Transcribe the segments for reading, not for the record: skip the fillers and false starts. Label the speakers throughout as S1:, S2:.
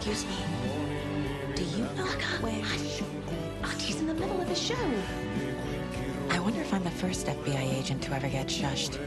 S1: Excuse me. Do you know where? Hush. Artie's in the middle of a show. I wonder if I'm the first FBI agent to ever get shushed.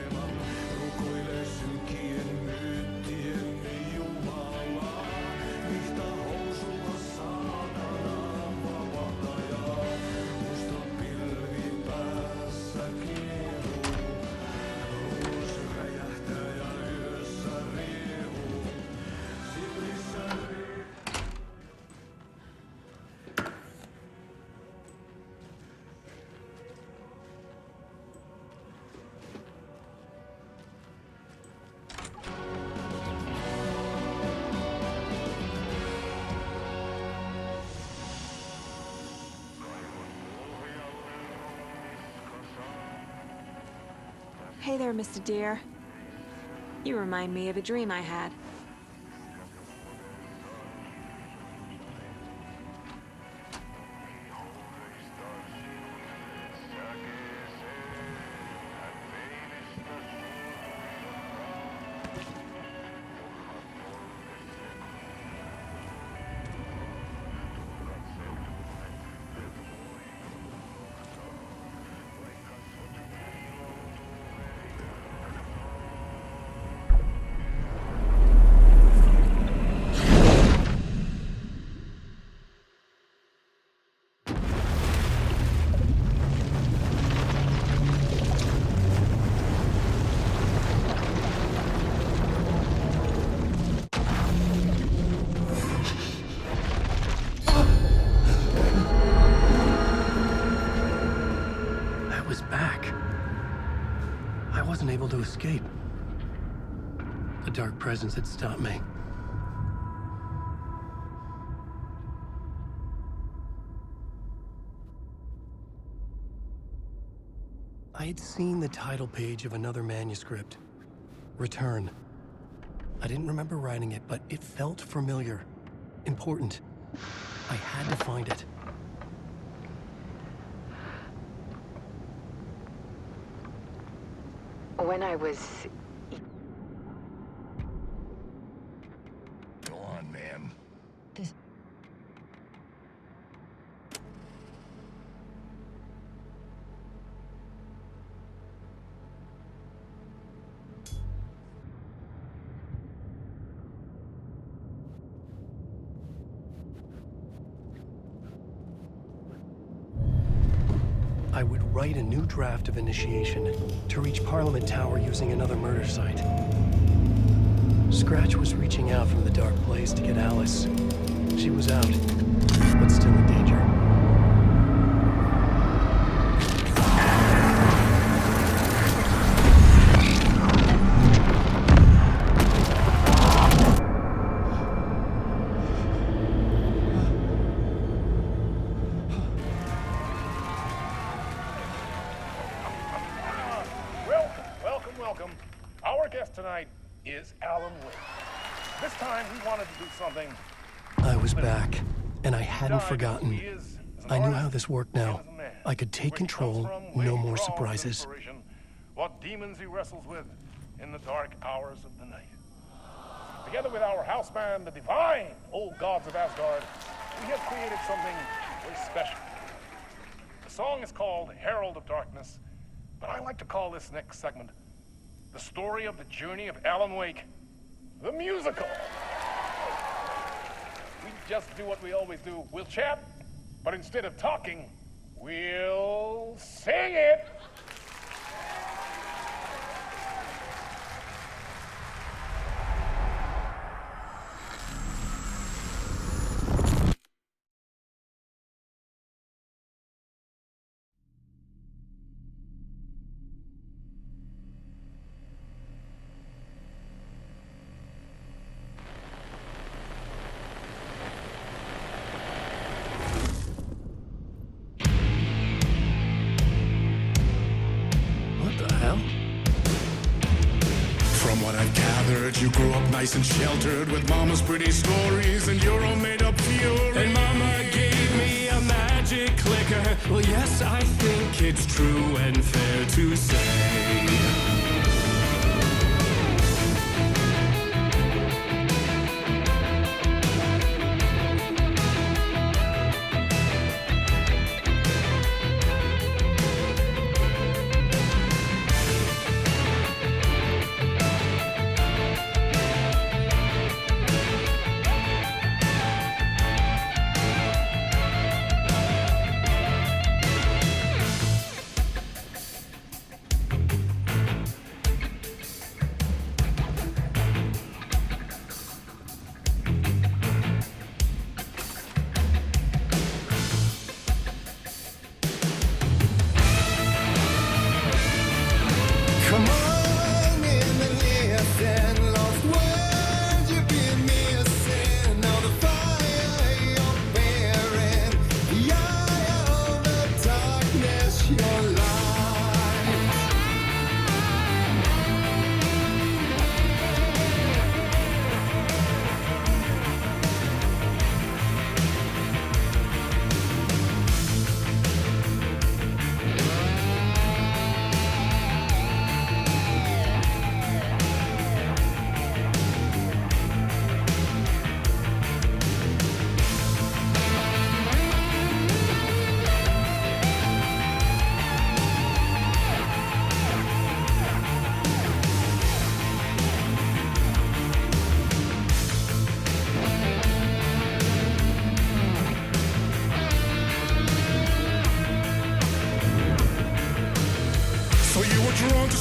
S2: Hey there, Mr. Deer. You remind me of a dream I had.
S3: Able to escape. A dark presence had stopped me. I had seen the title page of another manuscript. Return. I didn't remember writing it, but it felt familiar. Important. I had to find it.
S4: When I was...
S5: Go on, ma'am.
S4: This...
S3: I would write a new draft of initiation to reach Parliament Tower using another murder site. Scratch was reaching out from the dark place to get Alice. She was out, but still in danger.
S5: Welcome. Our guest tonight is Alan Wake. This time we wanted to do something.
S3: I was back, and I hadn't forgotten. I knew how this worked now. I could take control, no more surprises.
S5: What demons he wrestles with in the dark hours of the night. Together with our house band, the divine old gods of Asgard, we have created something very special. The song is called Herald of Darkness, but I like to call this next segment the story of the journey of Alan Wake, the musical. We just do what we always do. We'll chat, but instead of talking, we'll sing it.
S6: From what I've gathered, you grew up nice and sheltered with mama's pretty stories and your own made-up fury. And mama gave me a magic clicker. Well, yes, I think it's true and fair to say.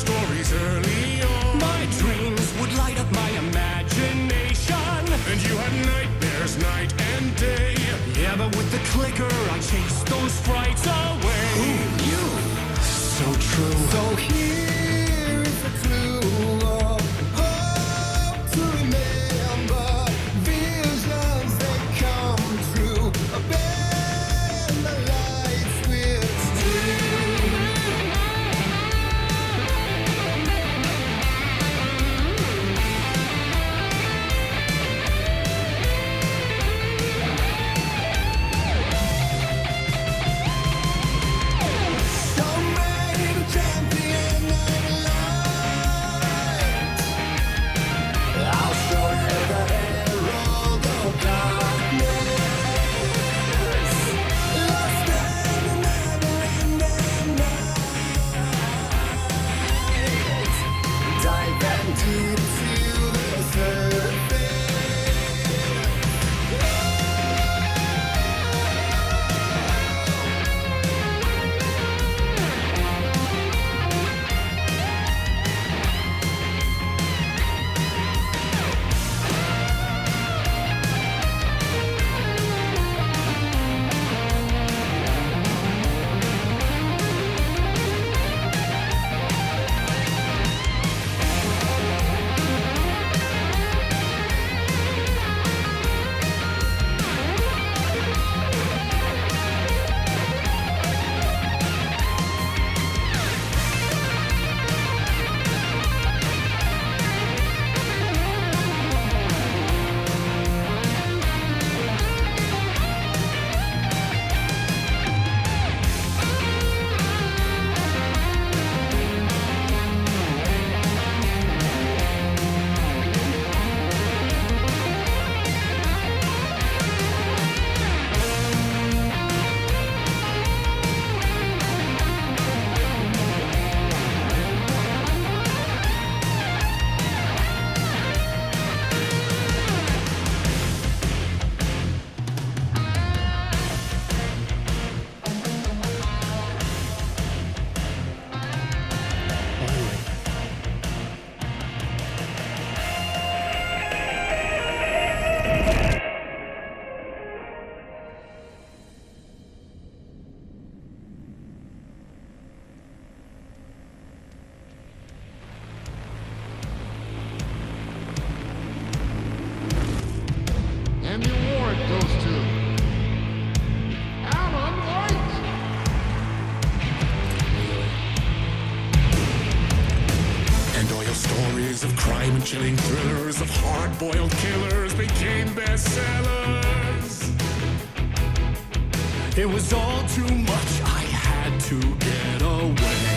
S6: stories early on. My dreams would light up my imagination, and you had nightmares night and day. Yeah, but with the clicker, I chased those frights away. Who knew? So true. So here is a clue of hope to remember. Visions that come true. Bend the lights with
S7: And the award goes to Alan White.
S6: And all your stories of crime and chilling thrillers of hard-boiled killers became bestsellers. It was all too much, I had to get away.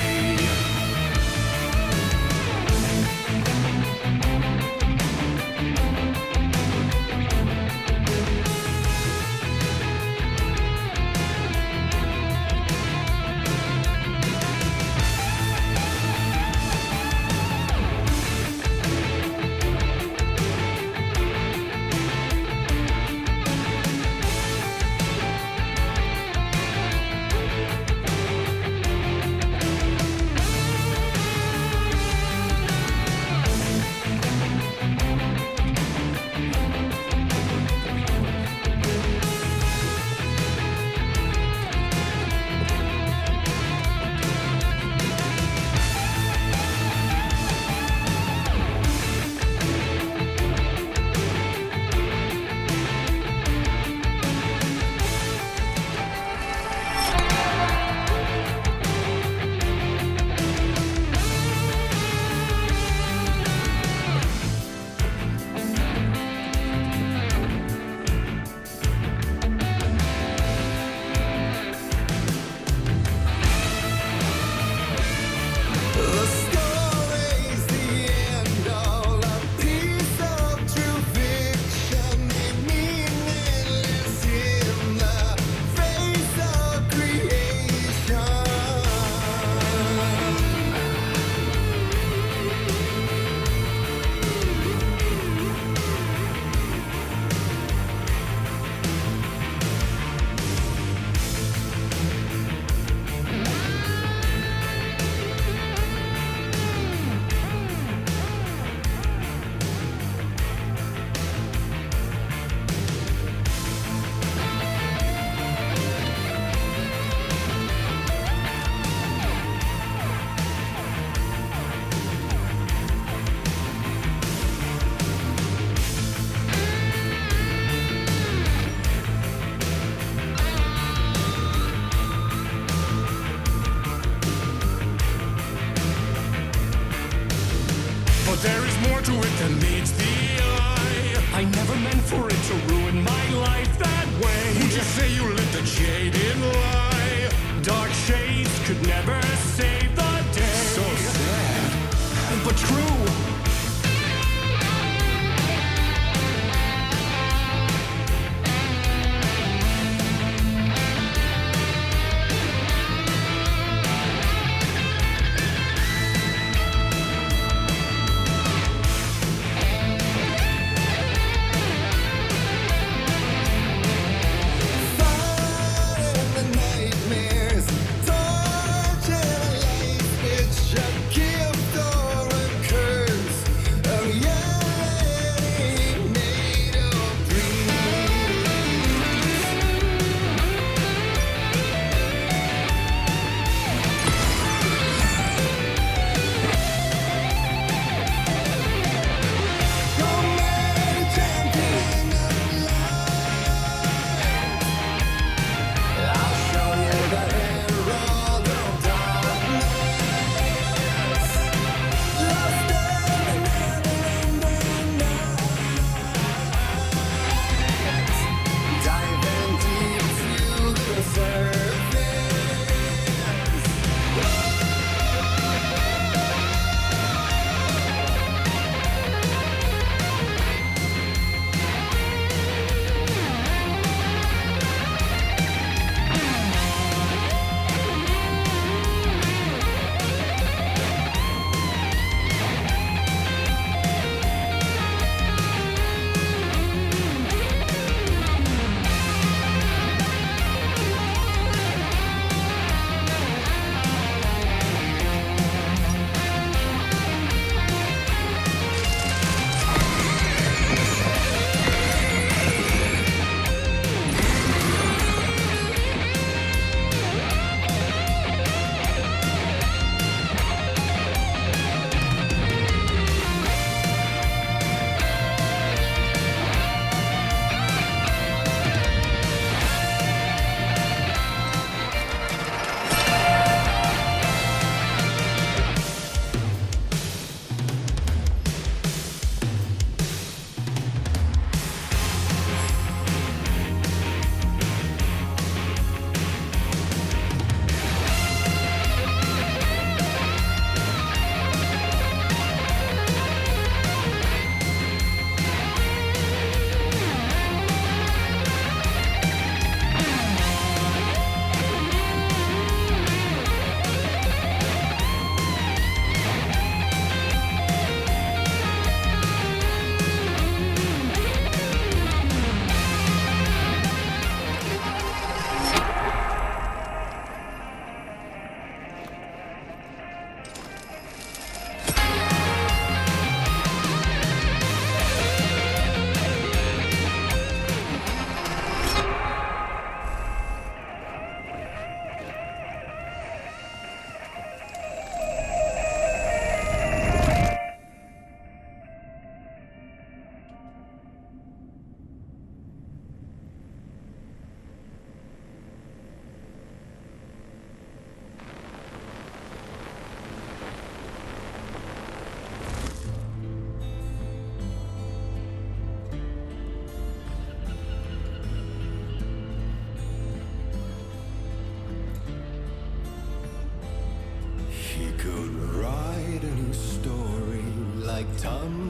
S6: for it to ruin my life that way.
S5: Would you say you let the jaded lie?
S6: Dark shades could never save the day.
S5: So sad,
S6: but true.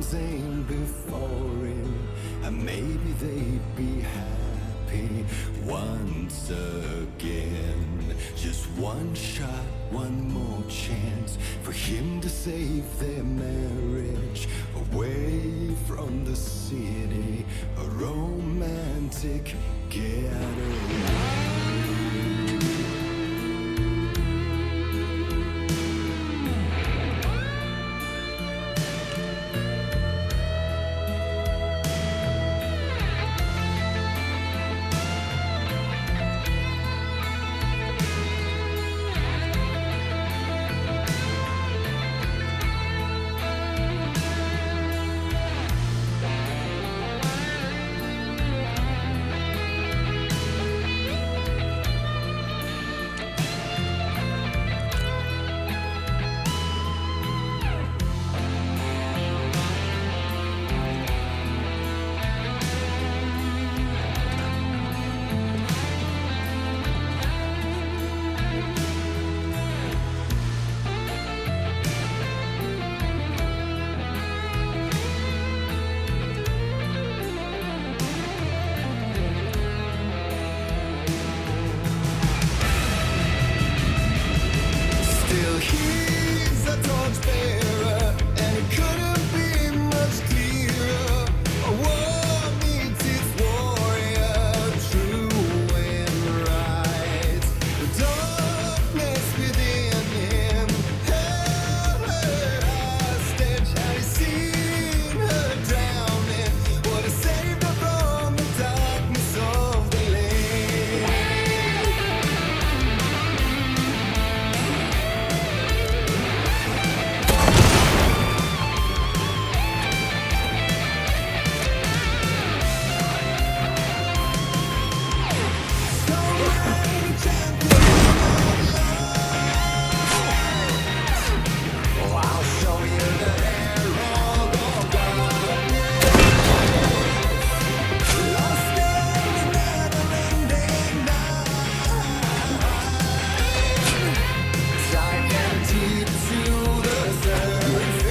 S8: Zane before him, and maybe they'd be happy once again. Just one shot, one more chance for him to save their marriage. Away from the city, a romantic getaway. much fairer, and it couldn't be much clearer. A war meets its warrior, true and right. The darkness within him held her hostage. Had he seen her drowning, would have saved her from the darkness of the lake. I'll show you the herald of darkness. Lost in the never-ending night. Dive down deep to the surface.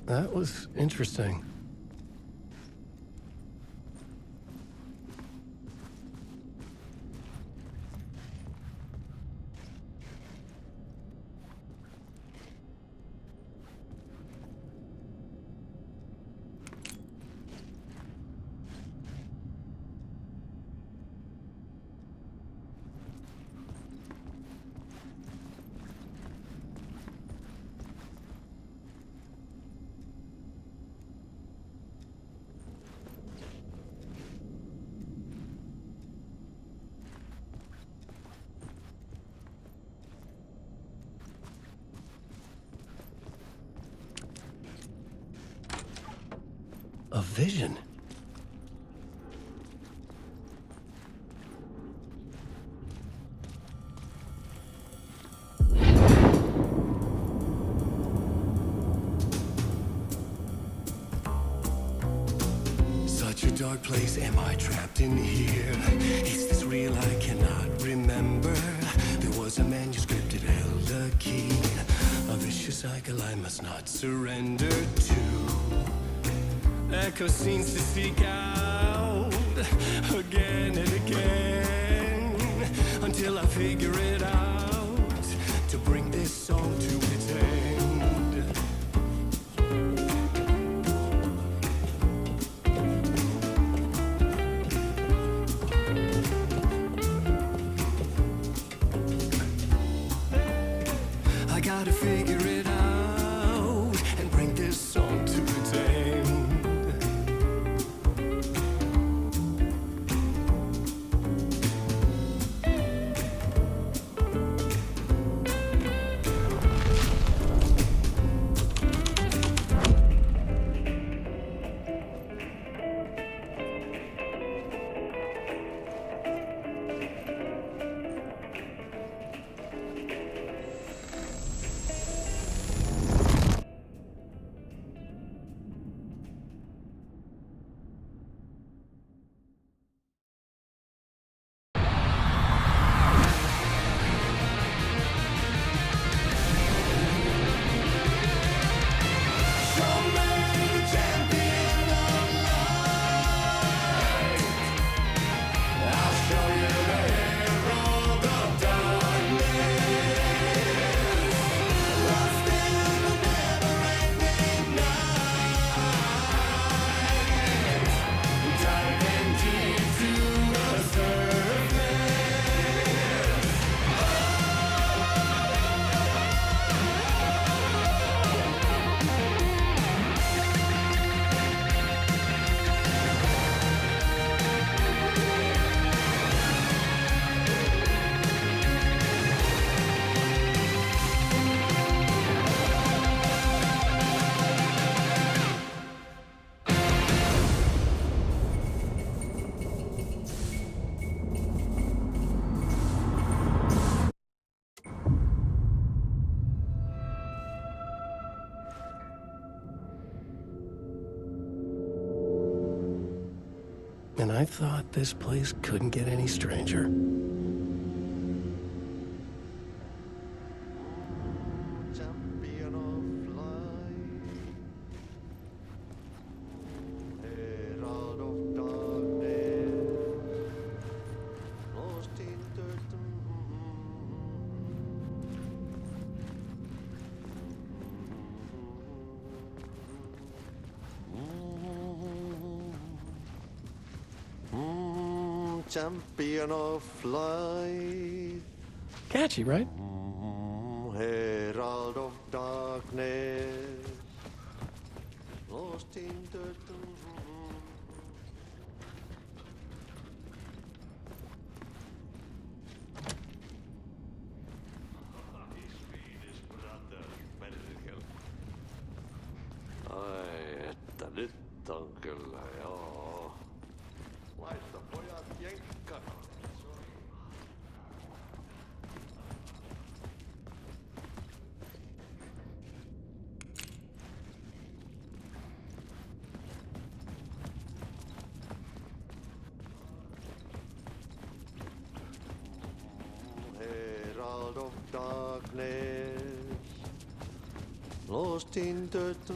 S3: That was interesting. A vision. Such a dark place, am I trapped in here? Is this real? I cannot remember. There was a manuscript, it held a key. A vicious cycle I must not surrender to. Echo scenes to seek out again and again until I figure it out to bring this song to its end. I gotta figure it out and bring this song to its end. And I thought this place couldn't get any stranger.
S8: Champion of light, herald of darkness, lost in dirt. Champion of light,
S3: Catchy, right?
S8: herald of darkness, lost in dirt. Ai, että nyt on kyllä, joo. Laita pojat jenkkana. Herald of darkness, lost in dirt.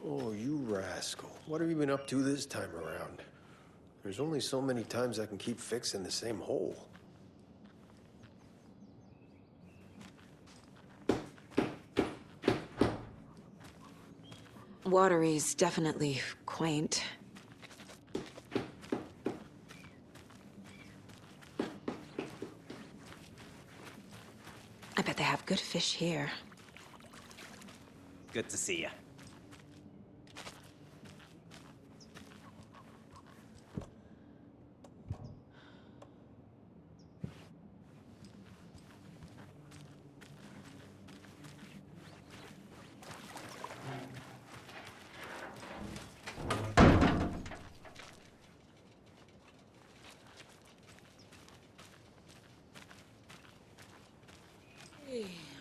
S9: Oh, you rascal. What have you been up to this time around? There's only so many times I can keep fixing the same hole.
S2: Watery's definitely quaint. I bet they have good fish here.
S10: Good to see you.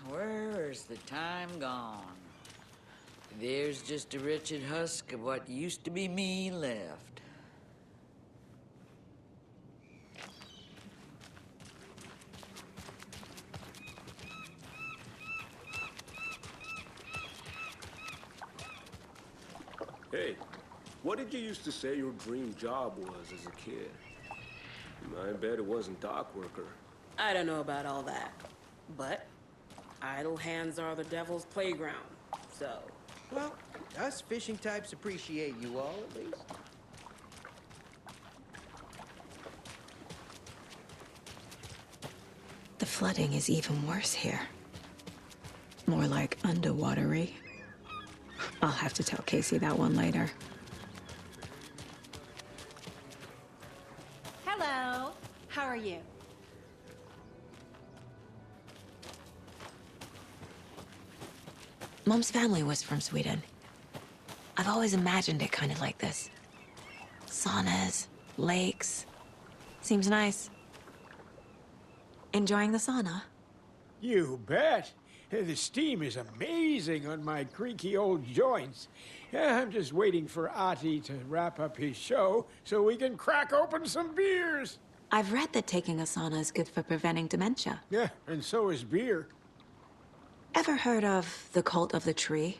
S11: Where's the time gone? There's just a wretched husk of what used to be me left.
S9: Hey, what did you used to say your dream job was as a kid? I bet it wasn't dock worker.
S12: I don't know about all that, but idle hands are the devil's playground, so...
S13: Well, us fishing types appreciate you all, at least.
S1: The flooding is even worse here. More like underwatery. I'll have to tell Casey that one later.
S14: Hello. How are you?
S1: Mom's family was from Sweden. I've always imagined it kind of like this. Saunas, lakes. Seems nice. Enjoying the sauna?
S15: You bet. The steam is amazing on my creaky old joints. I'm just waiting for Ati to wrap up his show so we can crack open some beers.
S1: I've read that taking a sauna is good for preventing dementia.
S15: Yeah, and so is beer.
S1: Ever heard of the cult of the tree?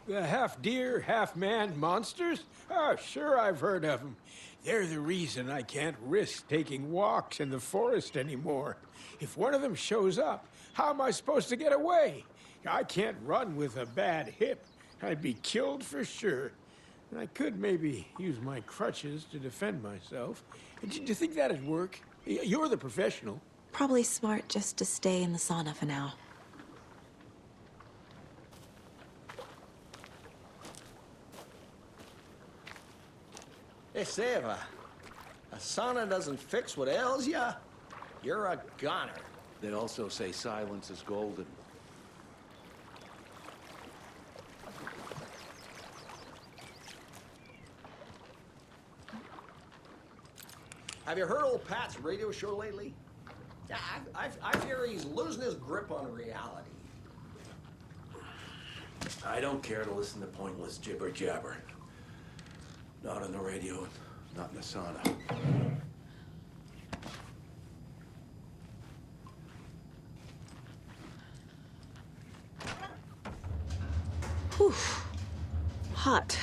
S15: The half-deer, half-man monsters? Oh, sure I've heard of them. They're the reason I can't risk taking walks in the forest anymore. If one of them shows up, how am I supposed to get away? I can't run with a bad hip. I'd be killed for sure. I could maybe use my crutches to defend myself. Do you think that'd work? You're the professional.
S1: Probably smart just to stay in the sauna for now.
S13: Hey, say, if a sauna doesn't fix what ails ya, you're a goner.
S16: They also say silence is golden.
S13: Have you heard old Pat's radio show lately? Yeah, I fear he's losing his grip on reality.
S16: I don't care to listen to pointless jibber-jabber. Not on the radio, not in the sauna.
S1: Whew. Hot.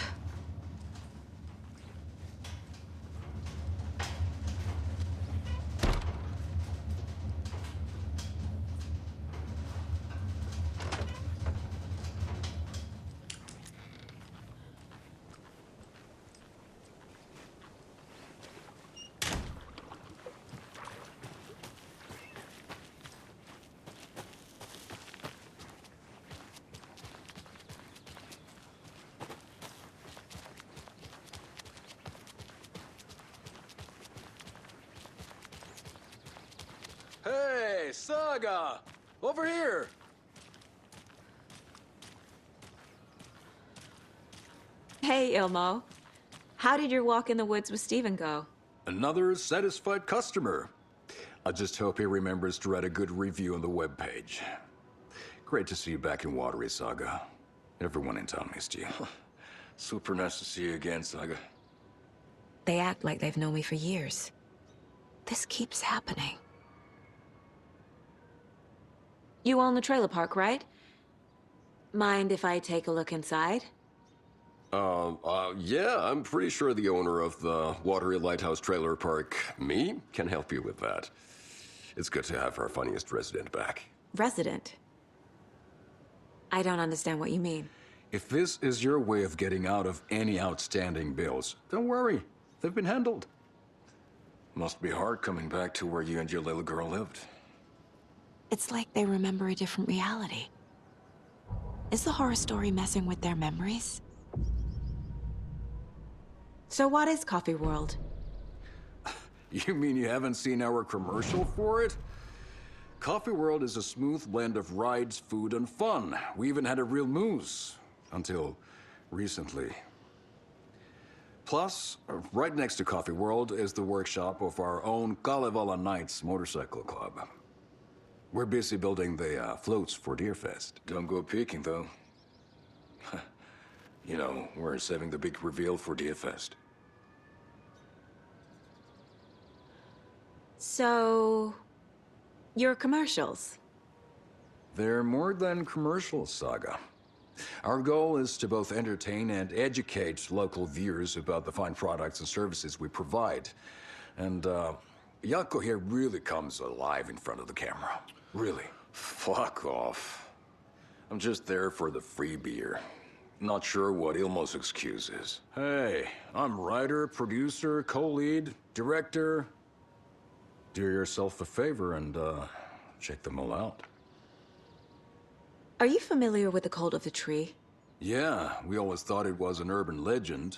S17: Hey, Saga! Over here!
S2: Hey, Ilmo. How did your walk in the woods with Steven go?
S18: Another satisfied customer. I just hope he remembers to write a good review on the webpage. Great to see you back in Watery, Saga. Everyone in town missed you.
S17: Super nice to see you again, Saga.
S1: They act like they've known me for years. This keeps happening.
S2: You own the trailer park, right? Mind if I take a look inside?
S18: Yeah, I'm pretty sure the owner of the Watery Lighthouse Trailer Park, me, can help you with that. It's good to have our funniest resident back.
S2: Resident? I don't understand what you mean.
S18: If this is your way of getting out of any outstanding bills, don't worry. They've been handled. Must be hard coming back to where you and your little girl lived.
S1: It's like they remember a different reality. Is the horror story messing with their memories?
S2: So what is Coffee World?
S18: You mean you haven't seen our commercial for it? Coffee World is a smooth blend of rides, food, and fun. We even had a real moose. Until recently. Plus, right next to Coffee World is the workshop of our own Kalevala Knights motorcycle club. We're busy building the floats for Deerfest. Don't go peeking, though. You know, we're saving the big reveal for Deerfest.
S2: So... your commercials?
S18: They're more than commercials, Saga. Our goal is to both entertain and educate local viewers about the fine products and services we provide. And, Jaakko here really comes alive in front of the camera. Really. Fuck off. I'm just there for the free beer. Not sure what Ilmo's excuse is. Hey, I'm writer, producer, co-lead, director. Do yourself a favor and, check them all out.
S2: Are you familiar with the Cult of the Tree?
S18: Yeah, we always thought it was an urban legend.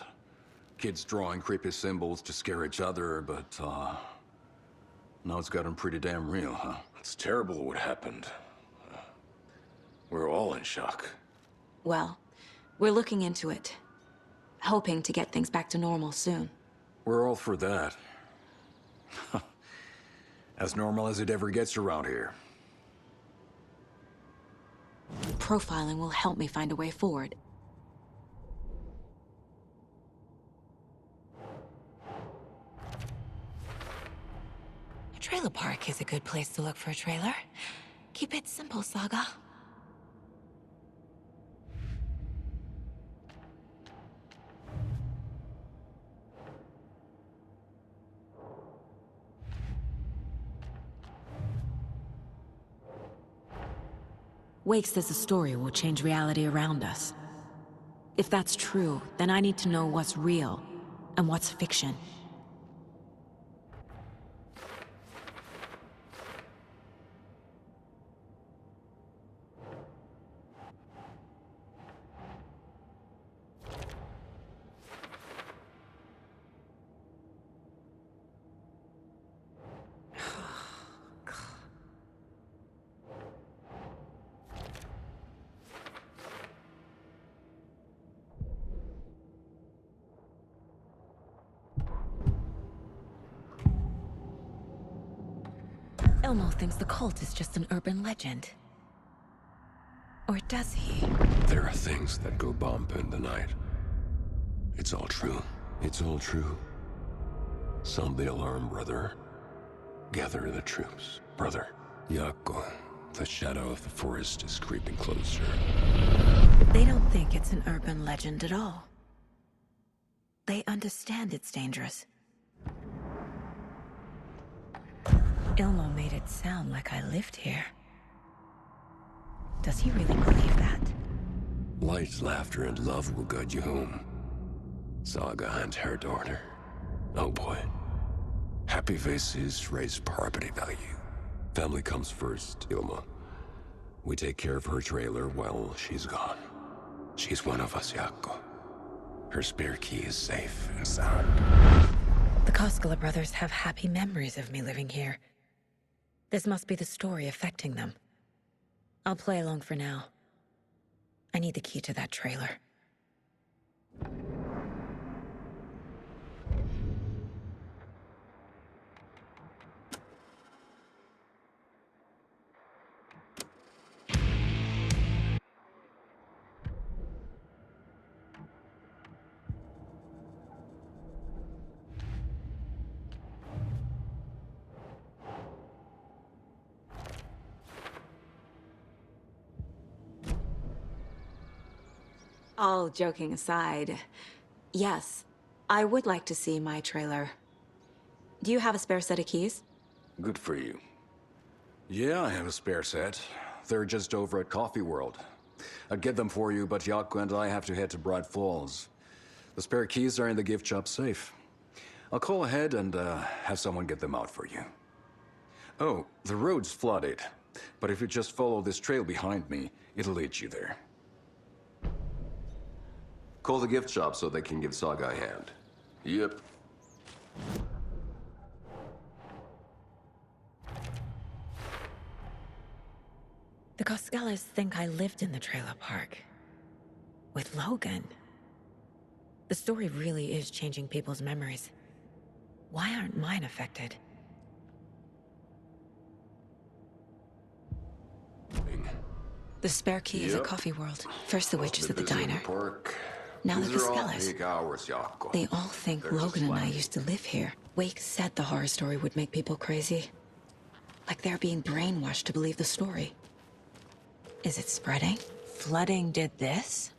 S18: Kids drawing creepy symbols to scare each other, but, now it's gotten pretty damn real, huh? It's terrible what happened. We're all in shock.
S1: Well, we're looking into it. Hoping to get things back to normal soon.
S18: We're all for that. As normal as it ever gets around here.
S1: Profiling will help me find a way forward. A trailer park is a good place to look for a trailer. Keep it simple, Saga. Wake says the story will change reality around us. If that's true, then I need to know what's real and what's fiction. Ilmo thinks the cult is just an urban legend. Or does he?
S10: There are things that go bump in the night. It's all true. It's all true. Sound the alarm, brother. Gather the troops, brother. Jaakko, the shadow of the forest is creeping closer.
S1: They don't think it's an urban legend at all. They understand it's dangerous. Ilmo made it sound like I lived here. Does he really believe that?
S10: Light, laughter, and love will guide you home. Saga and her daughter. Oh boy. Happy faces raise property value. Family comes first, Ilma. We take care of her trailer while she's gone. She's one of us, Jaakko. Her spare key is safe and sound.
S1: The Koskela brothers have happy memories of me living here. This must be the story affecting them. I'll play along for now. I need the key to that trailer.
S2: All joking aside, yes, I would like to see my trailer. Do you have a spare set of keys?
S18: Good for you. Yeah, I have a spare set. They're just over at Coffee World. I'd get them for you, but Yaku and I have to head to Bright Falls. The spare keys are in the gift shop safe. I'll call ahead and have someone get them out for you. Oh, the road's flooded, but if you just follow this trail behind me, it'll lead you there.
S10: Call the gift shop so they can give Saga a hand. Yep.
S1: The Coskellas think I lived in the trailer park. With Logan. The story really is changing people's memories. Why aren't mine affected? The spare key is at Coffee World. First the witches at the diner. Now the Coskellas. They all think Logan and I used to live here. Wake said the horror story would make people crazy. Like they're being brainwashed to believe the story. Is it spreading? Flooding did this?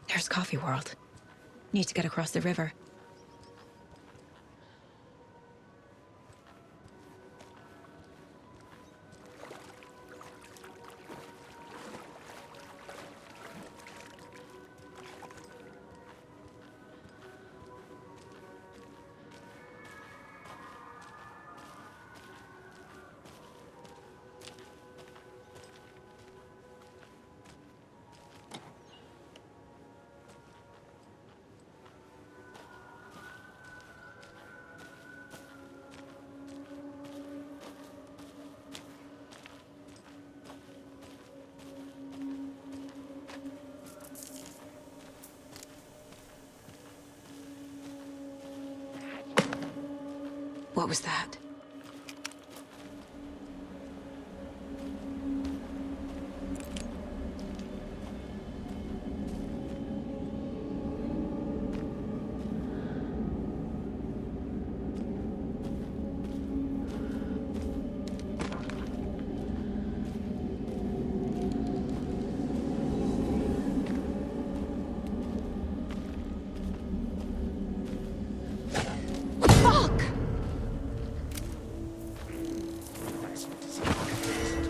S1: There's Coffee World. Need to get across the river. What was that?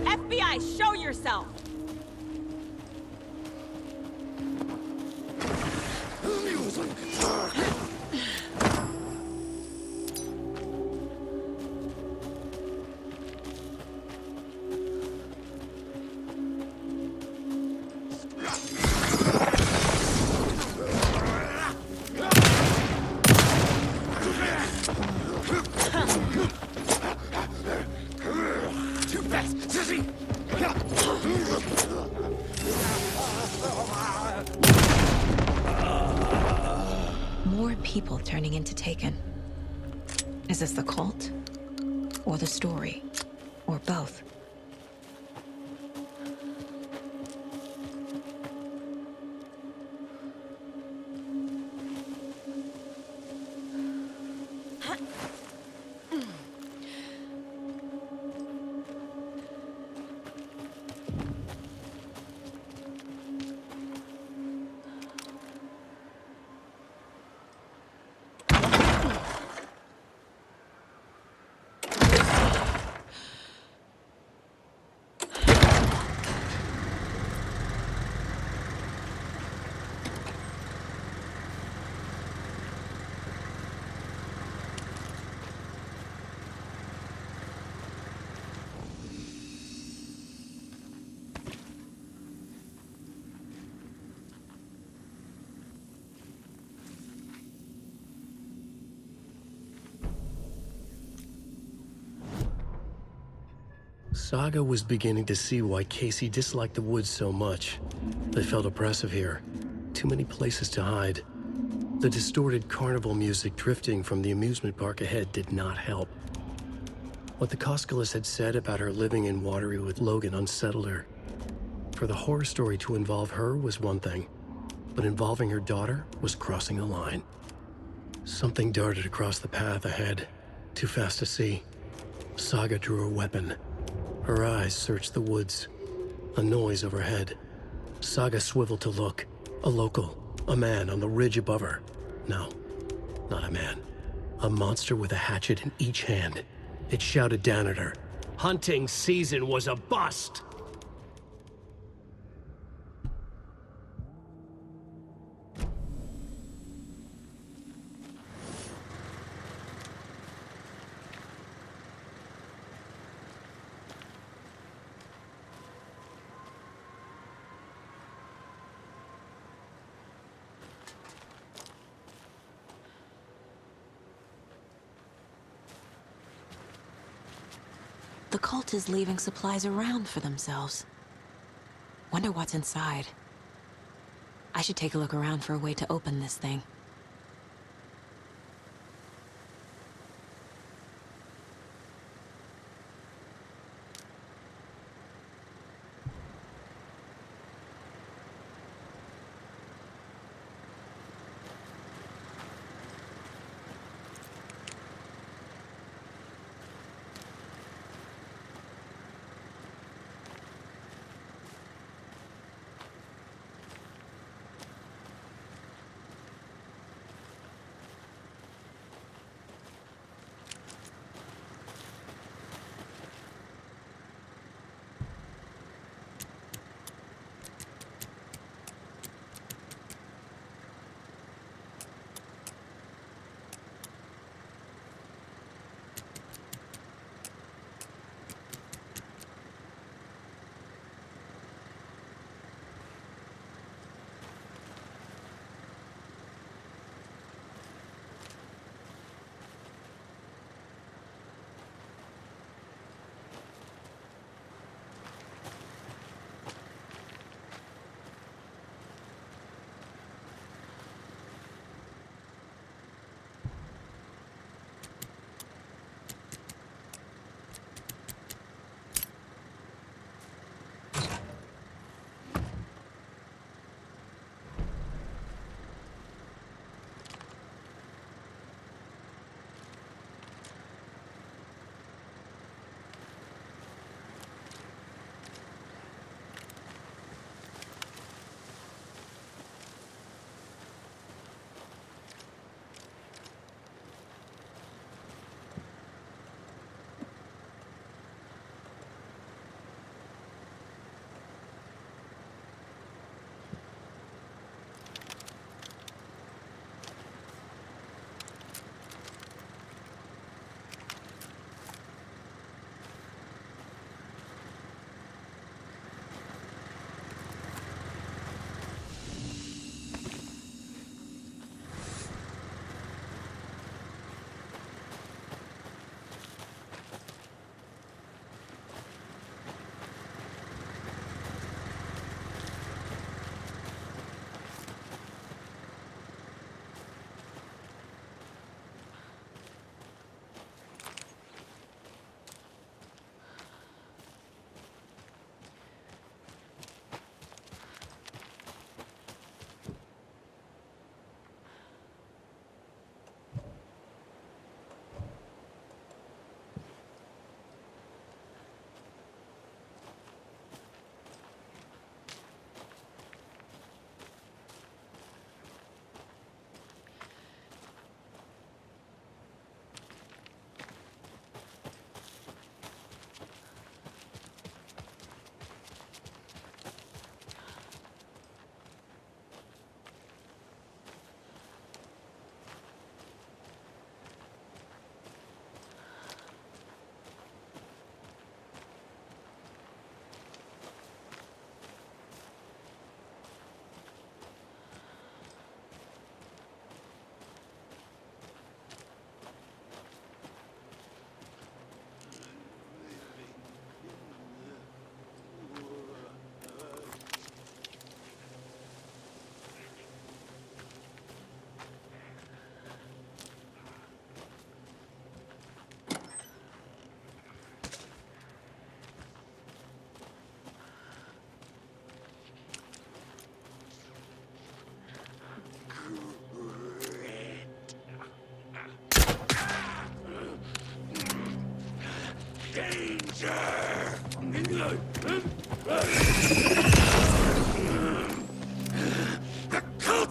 S2: FBI, show yourself! More people turning into Taken. Is this the cult? Or the story? Or both?
S3: Saga was beginning to see why Casey disliked the woods so much. They felt oppressive here. Too many places to hide. The distorted carnival music drifting from the amusement park ahead did not help. What the Coskellas had said about her living in Watery with Logan unsettled her. For the horror story to involve her was one thing, but involving her daughter was crossing a line. Something darted across the path ahead, too fast to see. Saga drew her weapon. Her eyes searched the woods. A noise overhead. Saga swiveled to look. A local, a man on the ridge above her. No, not a man. A monster with a hatchet in each hand. It shouted down at her. Hunting season was a bust!
S2: The cult is leaving supplies around for themselves. Wonder what's inside. I should take a look around for a way to open this thing.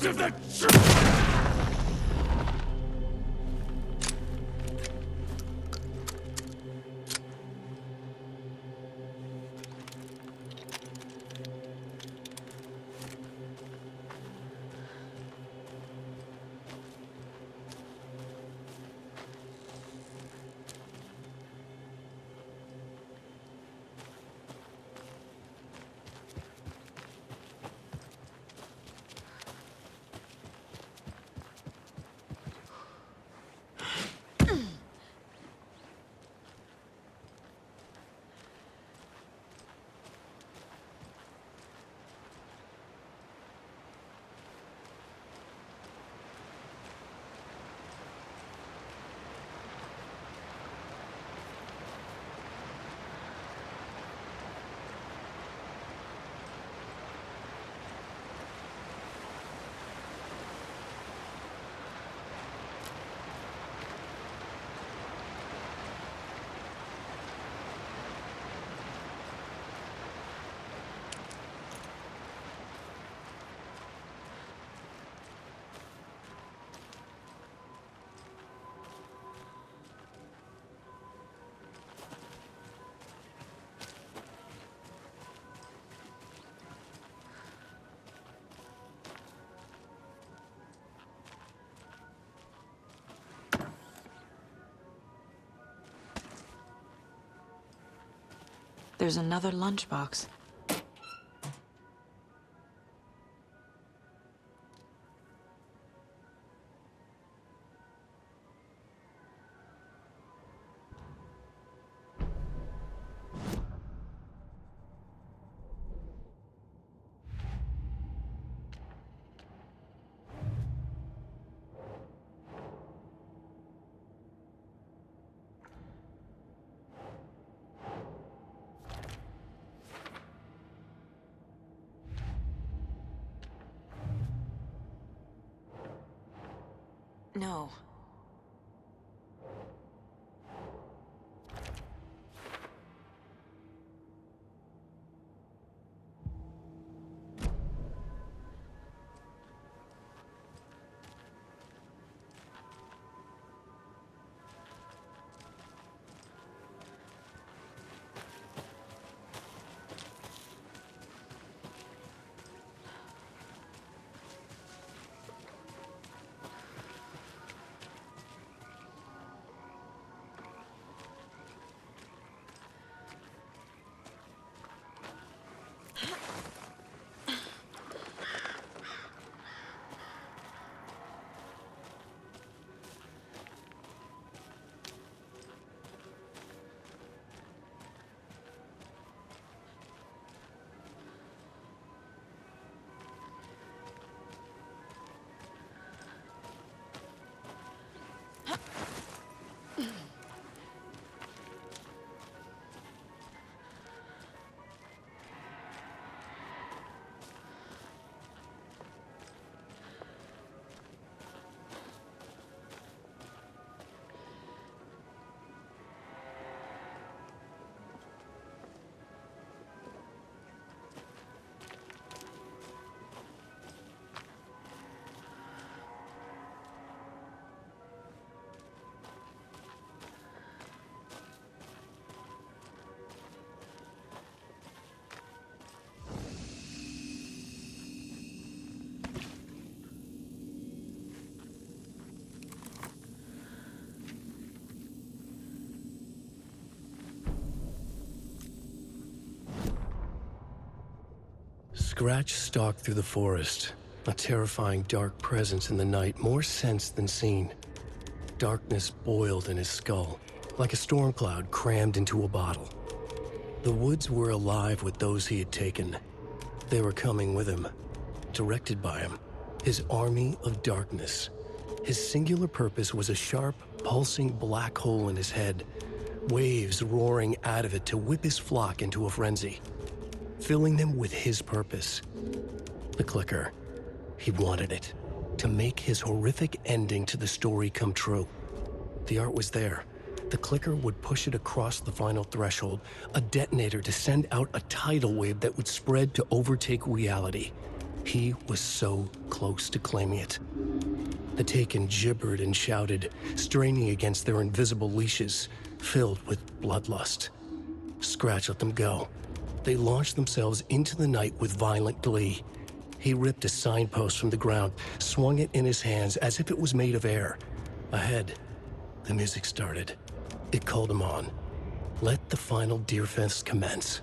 S6: of the truth!
S2: There's another lunchbox. No.
S3: Scratch stalked through the forest, a terrifying dark presence in the night, more sensed than seen. Darkness boiled in his skull, like a storm cloud crammed into a bottle. The woods were alive with those he had taken. They were coming with him, directed by him, his army of darkness. His singular purpose was a sharp, pulsing black hole in his head, waves roaring out of it to whip his flock into a frenzy, filling them with his purpose. The clicker. He wanted it, to make his horrific ending to the story come true. The art was there. The clicker would push it across the final threshold, a detonator to send out a tidal wave that would spread to overtake reality. He was so close to claiming it. The Taken gibbered and shouted, straining against their invisible leashes, filled with bloodlust. Scratch let them go. They launched themselves into the night with violent glee. He ripped a signpost from the ground, swung it in his hands as if it was made of air. Ahead, the music started. It called him on. Let the final Deerfest commence.